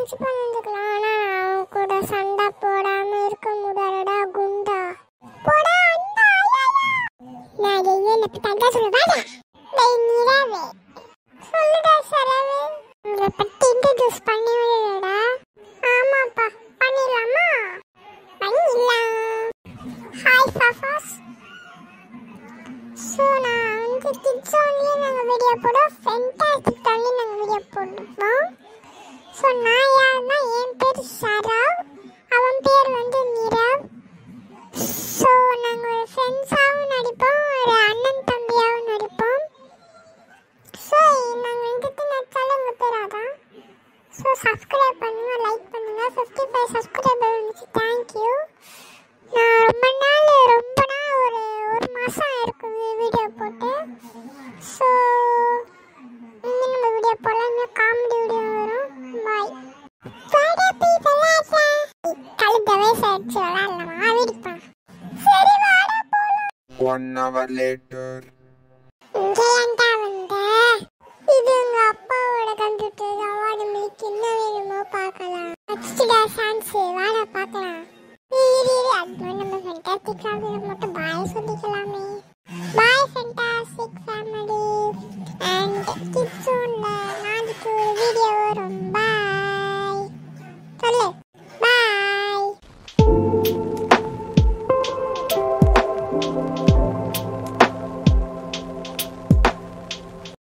Friends பண்ணிருக்கலாம். ஆனா அவன் கூட சண்டை போடாம இருக்க முடியாதடா குண்டா. போடா அண்ணா. நான் என்ன தங்க சொல்லுவாடா. டேய் நீராவே சொல்லுடா சரவே. உங்களை பத்தி இன்ட்ரோடியூஸ் பண்ணி விடுடா. ஆமாப்பா பண்ணிடலாமா? பண்ணிடலாம். ஹாய் ஃபாஃபாஸ். ஸோ நான் வந்து கிட்ஸ் ஒன்லி நாங்கள் வீடியோ போடுவோம், ஃபென்டாஸ்டிக் ஒன்லி நாங்கள் வீடியோ போடுவோம். ஸோ நான் யாருன்னா என் பேர் சரவ், அவன் பேர் வந்து நிரவ். ஸோ நாங்கள் ஒரு ஃப்ரெண்ட்ஸாகவும் நடிப்போம், ஒரு அண்ணன் தம்பியாகவும் நடிப்போம். ஸோ நாங்கள் வந்துட்டு நடிச்சாலும் உங்கள் பேர் அதான். ஸோ சப்ஸ்கிரைப் பண்ணுங்கள், லைக் பண்ணுங்கள். 55 சப்ஸ்கிரைபர் வந்துச்சு, தேங்க்யூ. நான் ரொம்ப நாள் ஒரு மாதம் இருக்குது வீடியோ போட்டு. ஸோ இன்னும் நம்ம வீடியோ போடலாம், இன்னும் காமெடி வீடியோ வரும். பாய். கழுத்த வயசு ஆயிடுச்சு, விளாட்லாமா? வீட்டுப்பா. சரி வாடா போலாம். 1 hour later. இங்கே ஏன்டா வந்த? இது உங்க அப்பாவோட கம்ப்யூட்டர். அவார்டு மில்க் என்ன வேணுமோ பார்க்கலாம். வச்சுடா சான்ஸ், வாடா பார்க்கலாம். அது நம்ம ஃபென்டாஸ்டிக் ஆகுது மட்டும்